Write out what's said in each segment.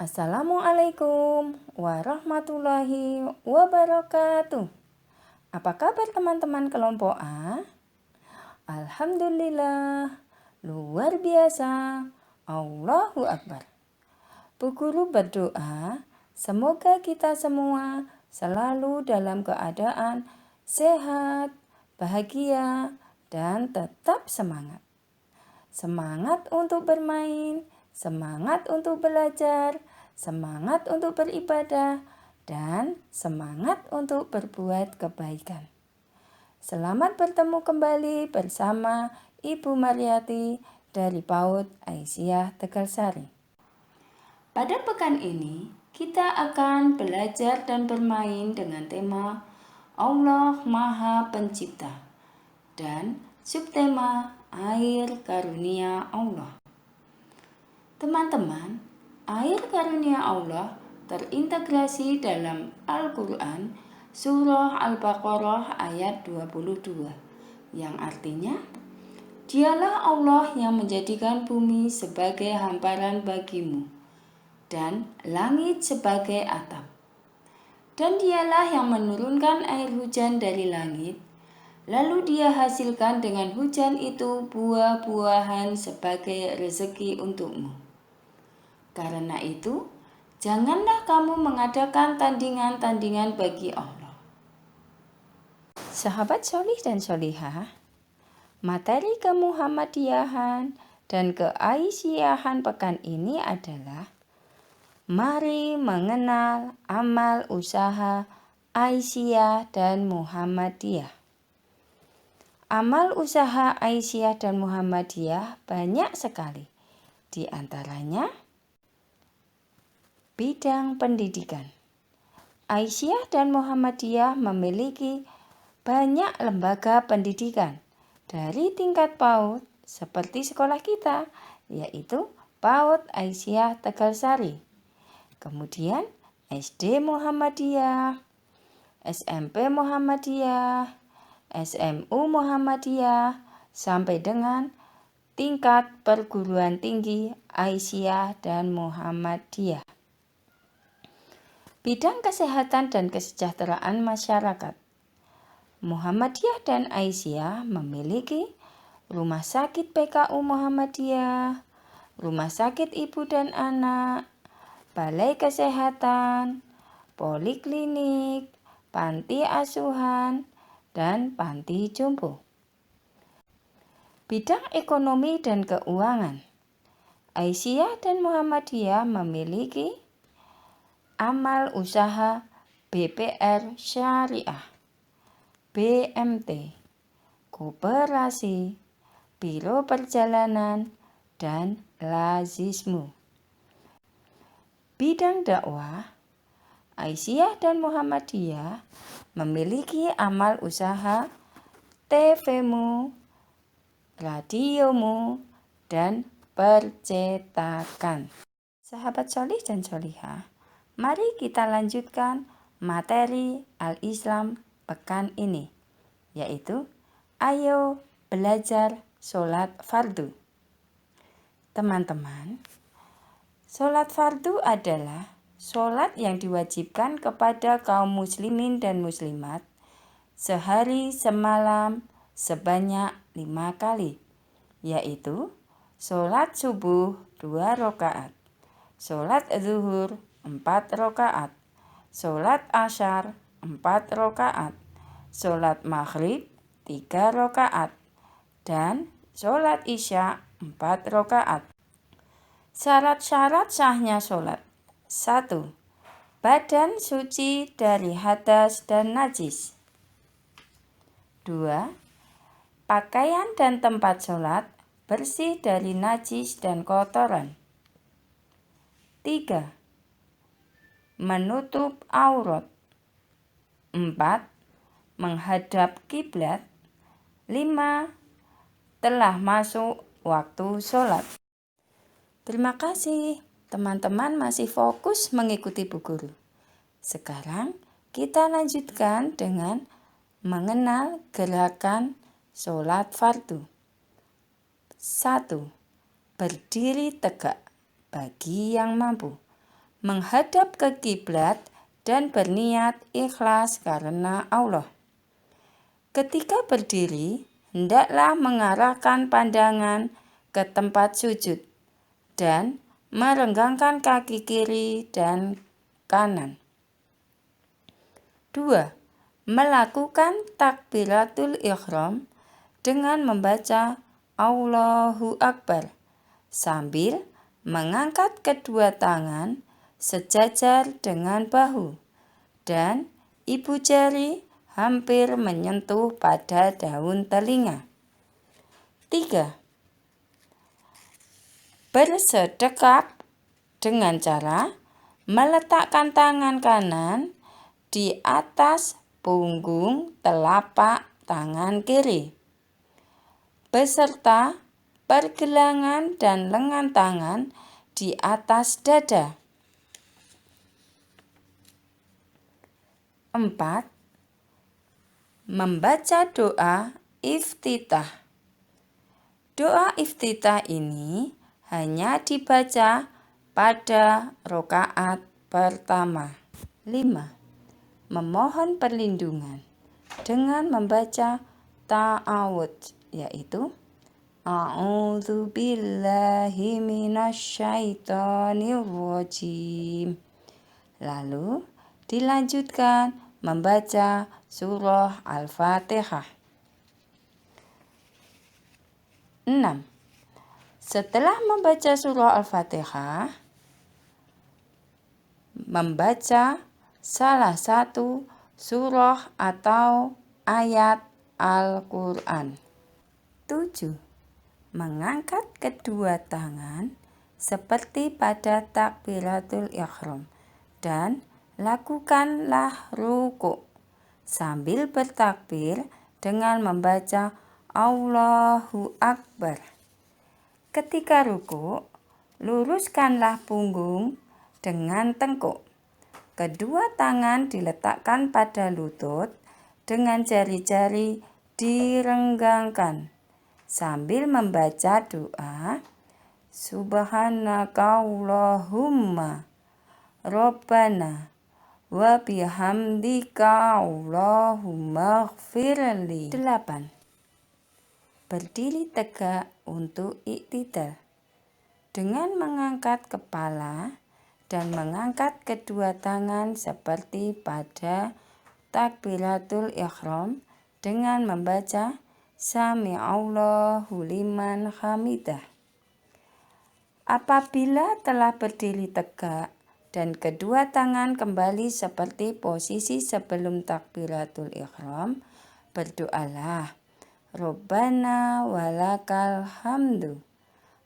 Assalamualaikum warahmatullahi wabarakatuh. Apa kabar teman-teman kelompok A? Alhamdulillah, luar biasa. Allahu Akbar. Bu Guru berdoa, semoga kita semua selalu dalam keadaan sehat, bahagia, dan tetap semangat. Semangat untuk bermain, semangat untuk belajar, semangat untuk beribadah, dan semangat untuk berbuat kebaikan. Selamat bertemu kembali bersama Ibu Mariati dari PAUD Aisyah Tegalsari. Pada pekan ini, kita akan belajar dan bermain dengan tema Allah Maha Pencipta dan subtema air karunia Allah. Teman-teman, air karunia Allah terintegrasi dalam Al-Quran Surah Al-Baqarah ayat 22 yang artinya, Dialah Allah yang menjadikan bumi sebagai hamparan bagimu dan langit sebagai atap. Dan dialah yang menurunkan air hujan dari langit, lalu dia hasilkan dengan hujan itu buah-buahan sebagai rezeki untukmu. Karena itu, janganlah kamu mengadakan tandingan-tandingan bagi Allah. Sahabat solih dan solihah, materi kemuhammadiyahan dan keaisyiahan pekan ini adalah mari mengenal amal usaha Aisyah dan Muhammadiyah. Amal usaha Aisyah dan Muhammadiyah banyak sekali. Di antaranya bidang pendidikan. Aisyah dan Muhammadiyah memiliki banyak lembaga pendidikan dari tingkat PAUD seperti sekolah kita, yaitu PAUD Aisyah Tegalsari. Kemudian SD Muhammadiyah, SMP Muhammadiyah, SMU Muhammadiyah, sampai dengan tingkat perguruan tinggi Aisyah dan Muhammadiyah. Bidang kesehatan dan kesejahteraan masyarakat. Muhammadiyah dan Aisyah memiliki Rumah Sakit PKU Muhammadiyah, Rumah Sakit Ibu dan Anak, Balai Kesehatan, Poliklinik, Panti Asuhan, dan Panti Jompo. Bidang ekonomi dan keuangan. Aisyah dan Muhammadiyah memiliki amal usaha BPR Syariah, BMT, Koperasi, Biro Perjalanan, dan Lazismu. Bidang dakwah, Aisyah dan Muhammadiyah memiliki amal usaha TVmu, radiomu, dan percetakan. Sahabat solih dan solihah, mari kita lanjutkan materi Al-Islam pekan ini, yaitu ayo belajar sholat fardu. Teman-teman, sholat fardu adalah sholat yang diwajibkan kepada kaum muslimin dan muslimat sehari semalam sebanyak 5 kali, yaitu sholat subuh 2 rakaat, sholat zuhur 4 rakaat, sholat asyar 4 rakaat, sholat maghrib 3 rakaat, dan sholat isya 4 rakaat. Syarat-syarat sahnya sholat. 1. Badan suci dari hadas dan najis. 2. Pakaian dan tempat sholat bersih dari najis dan kotoran. 3. Menutup aurat. 4. Menghadap kiblat. 5. Telah masuk waktu sholat. Terima kasih, teman-teman masih fokus mengikuti Bu Guru. Sekarang kita lanjutkan dengan mengenal gerakan sholat fardu. 1. Berdiri tegak bagi yang mampu. menghadap ke kiblat dan berniat ikhlas karena Allah. Ketika berdiri, hendaklah mengarahkan pandangan ke tempat sujud dan merenggangkan kaki kiri dan kanan. 2. Melakukan takbiratul ihram dengan membaca Allahu Akbar sambil mengangkat kedua tangan sejajar dengan bahu dan ibu jari hampir menyentuh pada daun telinga. 3. Bersedekap dengan cara meletakkan tangan kanan di atas punggung telapak tangan kiri, beserta pergelangan dan lengan tangan di atas dada. 4. Membaca doa iftitah. Doa iftitah ini hanya dibaca pada rakaat pertama. 5. Memohon perlindungan dengan membaca ta'awudz, yaitu A'udzu billahi minasyaitonir rajim. Lalu dilanjutkan membaca surah Al-Fatihah. 6. Setelah membaca surah Al-Fatihah, membaca salah satu surah atau ayat Al-Quran. 7. Mengangkat kedua tangan seperti pada takbiratul ihram dan lakukanlah ruku sambil bertakbir dengan membaca Allahu Akbar. Ketika ruku, luruskanlah punggung dengan tengkuk. Kedua tangan diletakkan pada lutut dengan jari-jari direnggangkan sambil membaca doa Subhanakallahumma Rabbana wa bihamdika Allahumma gfirli. 8. Berdiri tegak untuk iktidal dengan mengangkat kepala dan mengangkat kedua tangan seperti pada takbiratul ihram dengan membaca Sami'allahu liman hamidah. Apabila telah berdiri tegak dan kedua tangan kembali seperti posisi sebelum takbiratul ihram, berdoalah Rabbana walakal hamdu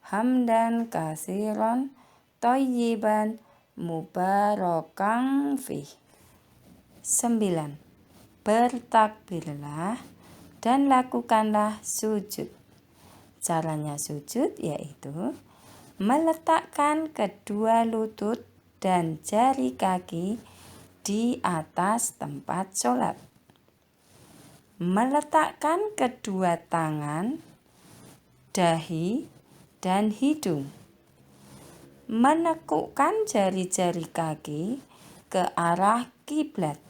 hamdan katsiran thayyiban mubarakan fih. 9. Bertakbirlah dan lakukanlah sujud. Caranya sujud yaitu meletakkan kedua lutut dan jari kaki di atas tempat sholat. Meletakkan kedua tangan, dahi, dan hidung. Menekukkan jari-jari kaki ke arah kiblat.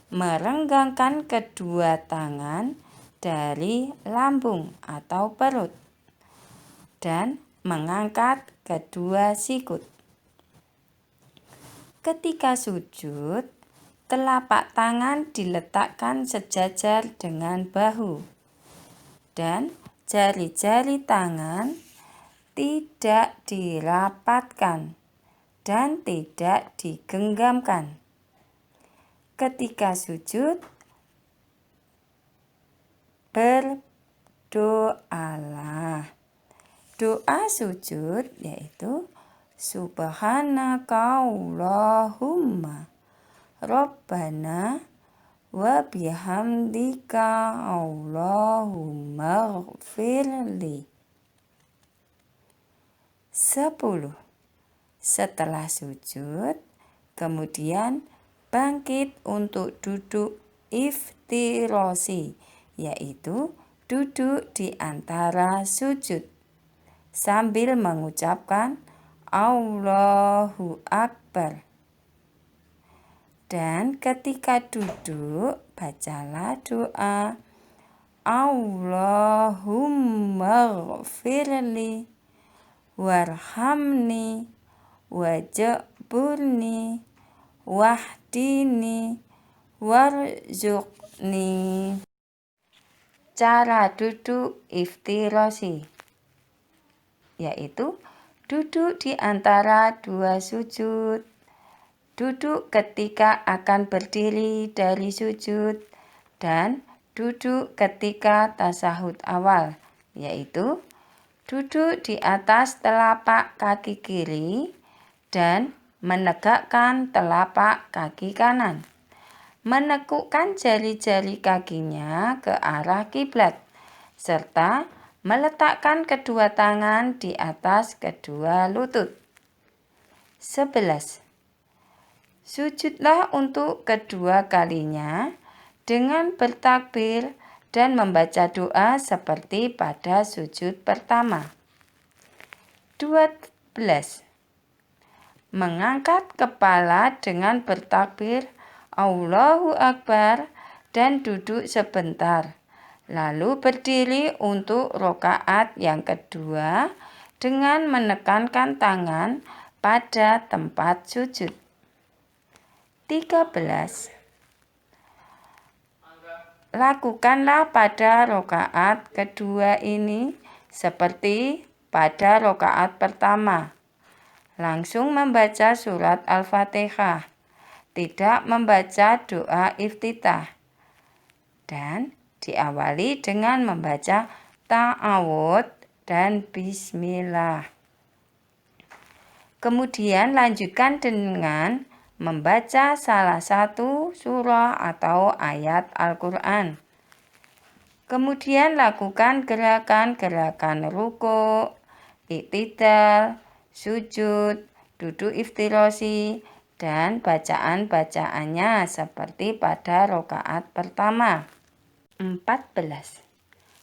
Merenggangkan kedua tangan dari lambung atau perut. Dan mengangkat kedua sikut. Ketika sujud, telapak tangan diletakkan sejajar dengan bahu dan jari-jari tangan tidak dirapatkan dan tidak digenggamkan. Ketika sujud, berdoalah. Doa sujud yaitu Subhanakallahumma Rabbana wa bihamdika Allahumma gfirli. 10. Setelah sujud, kemudian bangkit untuk duduk iftirosi, yaitu duduk di antara sujud, sambil mengucapkan Allahu Akbar. Dan ketika duduk, bacalah doa Allahumma ghfirli warhamni wajburni wahdini warzuqni. Cara duduk iftirasi, yaitu duduk di antara dua sujud. Duduk ketika akan berdiri dari sujud dan duduk ketika tasahud awal, yaitu duduk di atas telapak kaki kiri dan menegakkan telapak kaki kanan. Menekukkan jari-jari kakinya ke arah kiblat, serta meletakkan kedua tangan di atas kedua lutut. 11. Sujudlah untuk kedua kalinya dengan bertakbir dan membaca doa seperti pada sujud pertama. 12. Mengangkat kepala dengan bertakbir Allahu Akbar dan duduk sebentar. Lalu berdiri untuk rokaat yang kedua dengan menekankan tangan pada tempat sujud. 13. Lakukanlah pada rokaat kedua ini seperti pada rokaat pertama. Langsung membaca surat Al-Fatihah, tidak membaca doa iftitah, dan diawali dengan membaca ta'awud dan bismillah. Kemudian lanjutkan dengan membaca salah satu surah atau ayat Al-Quran. Kemudian lakukan gerakan-gerakan ruku', i'tidal, sujud, duduk iftirasi, dan bacaan-bacaannya seperti pada rokaat pertama. 14.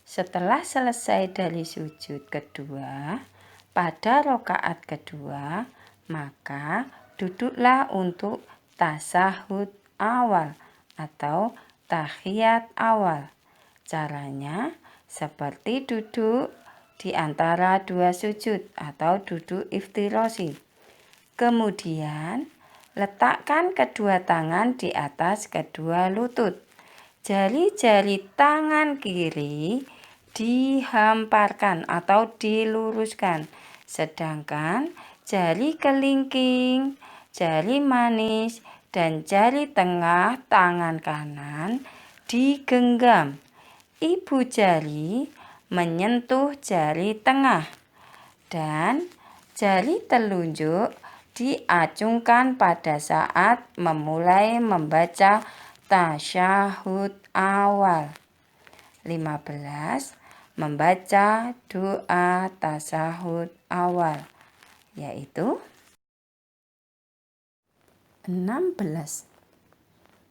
Setelah selesai dari sujud kedua, pada rokaat kedua, maka duduklah untuk tasahud awal atau tahiyat awal. Caranya seperti duduk di antara dua sujud atau duduk iftirasi. Kemudian letakkan kedua tangan di atas kedua lutut. Jari-jari tangan kiri dihamparkan atau diluruskan, sedangkan jari kelingking, jari manis, dan jari tengah tangan kanan digenggam. Ibu jari menyentuh jari tengah dan jari telunjuk diacungkan pada saat memulai membaca tasyahud awal. 15. Membaca doa tasyahud awal, yaitu 16.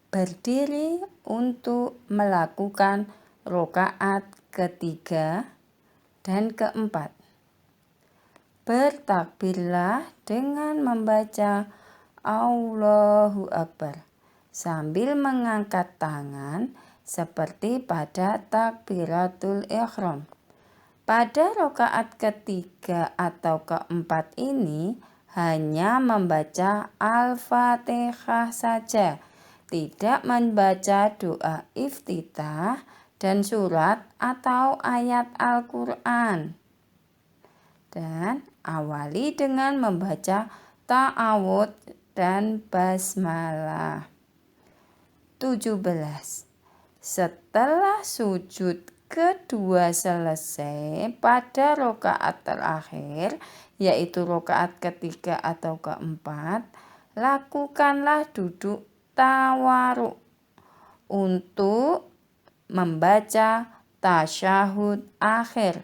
Berdiri untuk melakukan rokaat ketiga dan keempat. Bertakbirlah dengan membaca Allahu Akbar sambil mengangkat tangan seperti pada takbiratul ihram. Pada rokaat ketiga atau keempat ini hanya membaca Al-Fatihah saja, tidak membaca doa iftitah dan surat atau ayat Al-Quran. Dan awali dengan membaca ta'awud dan basmalah. 17. Setelah sujud kedua selesai pada rokaat terakhir, yaitu rokaat ketiga atau keempat, lakukanlah duduk tawaruk untuk membaca tasyahud akhir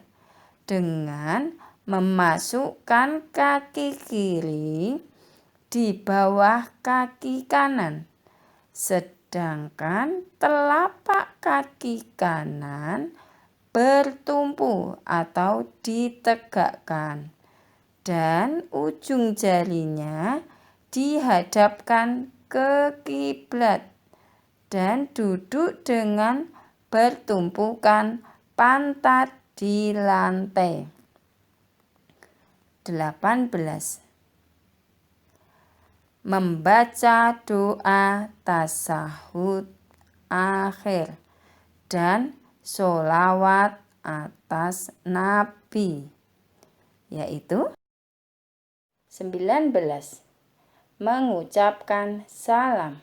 dengan memasukkan kaki kiri di bawah kaki kanan, sedangkan telapak kaki kanan bertumpu atau ditegakkan. dan ujung jarinya dihadapkan ke kiblat dan duduk dengan bertumpukan pantat di lantai. 18. Membaca doa tasahud akhir dan sholawat atas Nabi, yaitu 19. Mengucapkan salam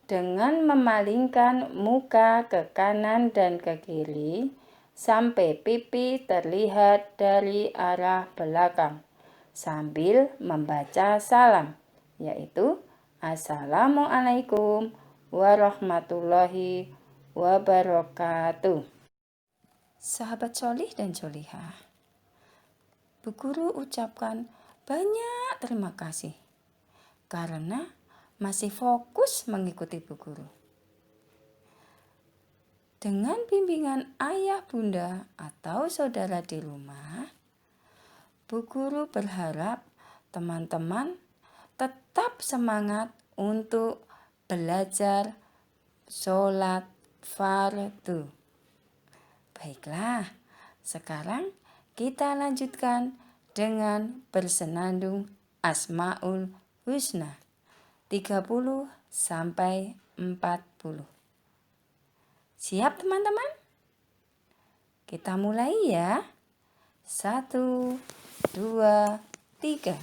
dengan memalingkan muka ke kanan dan ke kiri sampai pipi terlihat dari arah belakang sambil membaca salam, yaitu Assalamualaikum warahmatullahi wabarakatuh. Sahabat solih dan solihah, Bu Guru ucapkan banyak terima kasih karena masih fokus mengikuti Bu Guru. Dengan bimbingan ayah bunda atau saudara di rumah, Bu Guru berharap teman-teman tetap semangat untuk belajar sholat fardu. Baiklah, sekarang kita lanjutkan dengan bersenandung Asmaul Husna 30 sampai 40. Siap teman-teman? Kita mulai ya. 1, 2, 3.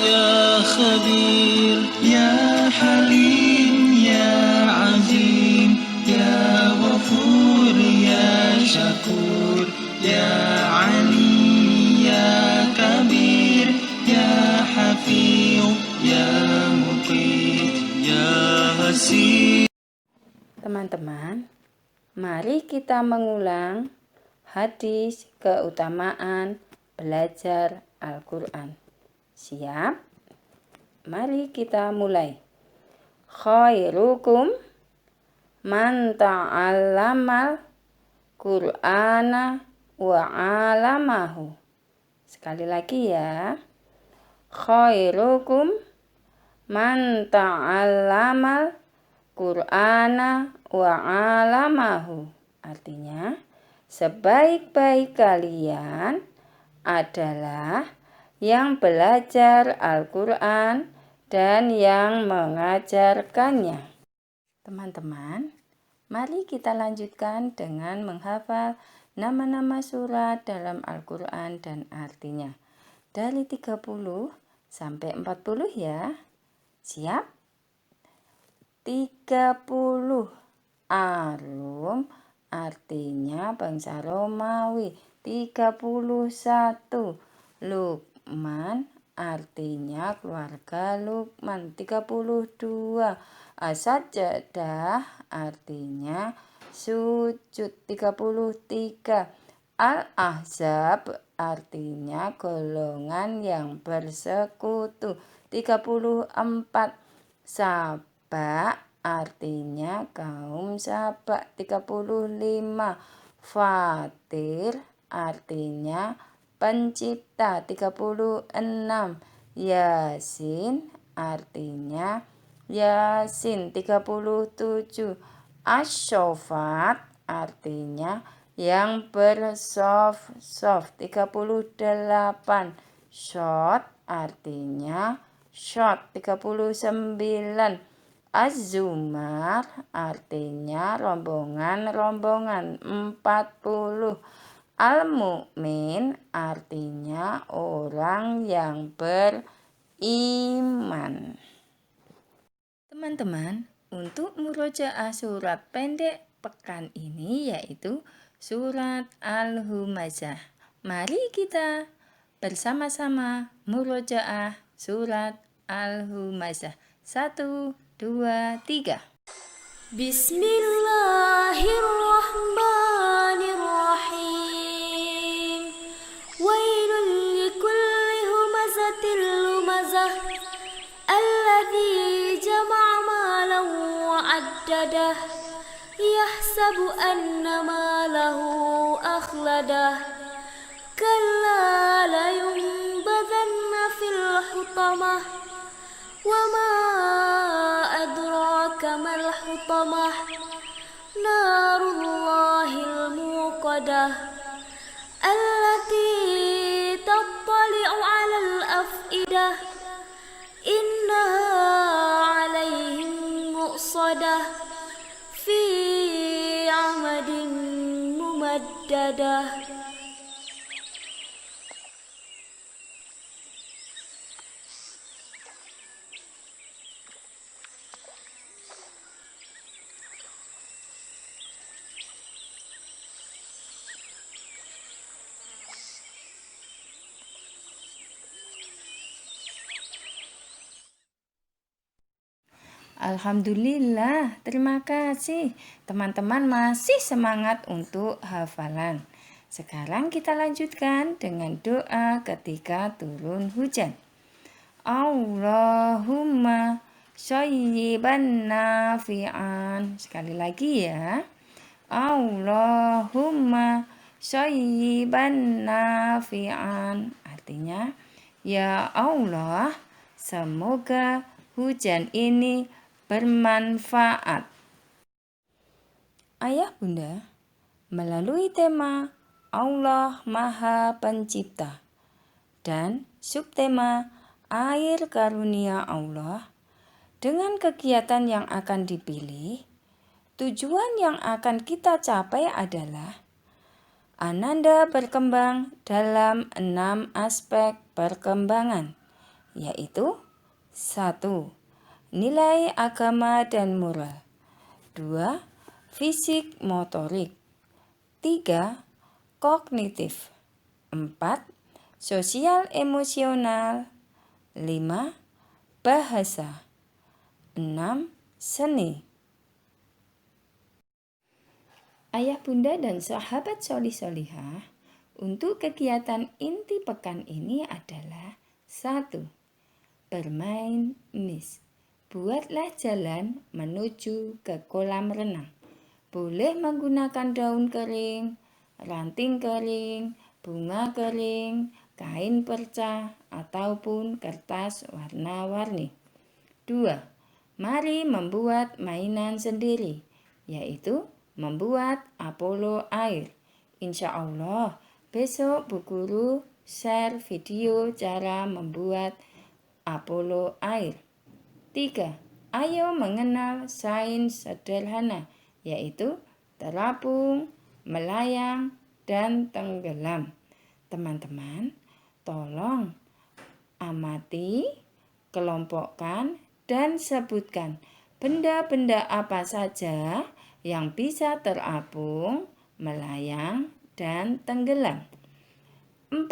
يا خبير يا حليم يا عظيم يا غفور يا شكور يا علي يا كبير يا حفيظ يا مقيت يا حسيب. Teman-teman, mari kita mengulang hadis keutamaan belajar Al-Quran. Siap? Mari kita mulai. Khairukum man ta'allamal Qur'ana wa 'alamahu. Sekali lagi ya. Khairukum man ta'allamal Qur'ana wa 'alamahu. Artinya, sebaik-baik kalian adalah yang belajar Al-Quran dan yang mengajarkannya. Teman-teman, mari kita lanjutkan dengan menghafal nama-nama surat dalam Al-Quran dan artinya. Dari 30 sampai 40 ya. Siap? 30. Arum artinya bangsa Romawi. 31. Luqman artinya keluarga Luqman. 32. As-Sajdah artinya sujud. 33. Al-Ahzab artinya golongan yang bersekutu. 34. Saba artinya kaum Saba. 35. Fatir artinya pencipta. 36. Yasin artinya Yasin. 37. Asyofat artinya yang bersof-sof. 38. Shot artinya shot. 39. Az-Zumar artinya rombongan-rombongan. 40. Al-Mu'min artinya orang yang beriman. Teman-teman, untuk murojaah surat pendek pekan ini yaitu surat Al-Humazah. Mari kita bersama-sama murojaah surat Al-Humazah. 1, 2, 3. Bismillahirrahmanirrahim. Wailul likulli humazatil lumazah alladzi jama'a malan wa 'addadah yahsabu anna malahu akhladah kalla la الحطمة وما أدراك ما الحطمة نار الله الموقدة التي تطلع على الأفئدة إنها عليهم مؤصدة في عمد ممددة. Alhamdulillah, terima kasih. Teman-teman masih semangat untuk hafalan. Sekarang kita lanjutkan dengan doa ketika turun hujan. Allahumma shayyiban nafi'an. Sekali lagi ya. Allahumma shayyiban nafi'an. Artinya, ya Allah, semoga hujan ini bermanfaat. Ayah Bunda, melalui tema Allah Maha Pencipta dan subtema air karunia Allah, dengan kegiatan yang akan dipilih, tujuan yang akan kita capai adalah Ananda berkembang dalam 6 aspek perkembangan, yaitu 1. Nilai agama dan moral. 2. Fisik motorik. 3. Kognitif. 4. Sosial emosional. 5. Bahasa. 6. Seni. Ayah Bunda dan sahabat solih-solihah, untuk kegiatan inti pekan ini adalah 1. Bermain mis. Buatlah jalan menuju ke kolam renang. Boleh menggunakan daun kering, ranting kering, bunga kering, kain perca, ataupun kertas warna-warni. 2. Mari membuat mainan sendiri, yaitu membuat Apollo air. Insya Allah, besok Bu Guru share video cara membuat Apollo air. 3. Ayo mengenal sains sederhana, yaitu terapung, melayang, dan tenggelam. Teman-teman, tolong amati, kelompokkan, dan sebutkan benda-benda apa saja yang bisa terapung, melayang, dan tenggelam. 4.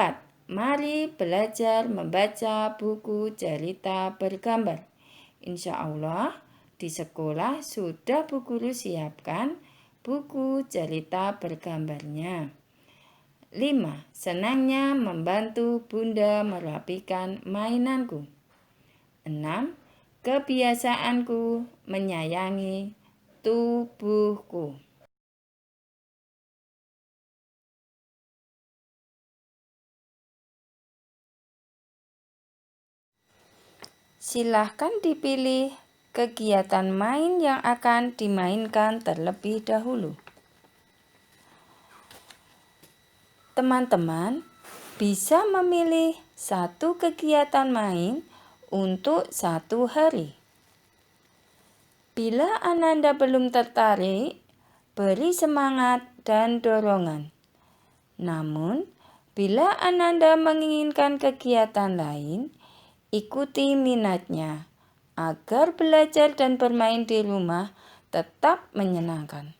Mari belajar membaca buku cerita bergambar. Insya Allah di sekolah sudah Bu Guru siapkan buku cerita bergambarnya. 5. Senangnya membantu Bunda merapikan mainanku. 6. Kebiasaanku menyayangi tubuhku. Silahkan dipilih kegiatan main yang akan dimainkan terlebih dahulu. Teman-teman bisa memilih satu kegiatan main untuk 1 hari. Bila Ananda belum tertarik, beri semangat dan dorongan. Namun, bila Ananda menginginkan kegiatan lain, ikuti minatnya agar belajar dan bermain di rumah tetap menyenangkan.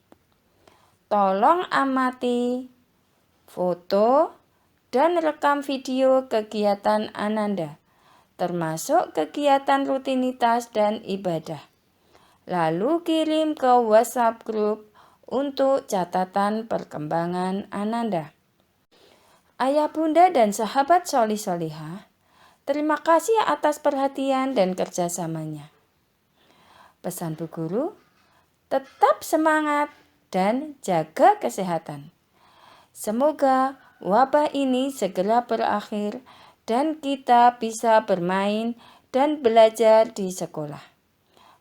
Tolong amati, foto, dan rekam video kegiatan Ananda, termasuk kegiatan rutinitas dan ibadah. Lalu kirim ke WhatsApp grup untuk catatan perkembangan Ananda. Ayah Bunda dan sahabat solih-solihah, terima kasih atas perhatian dan kerjasamanya. Pesan Bu Guru, tetap semangat dan jaga kesehatan. Semoga wabah ini segera berakhir dan kita bisa bermain dan belajar di sekolah.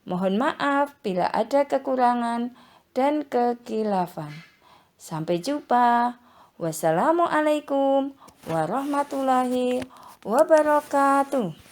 Mohon maaf bila ada kekurangan dan kekilafan. Sampai jumpa. Wassalamualaikum warahmatullahi wabarakatuh.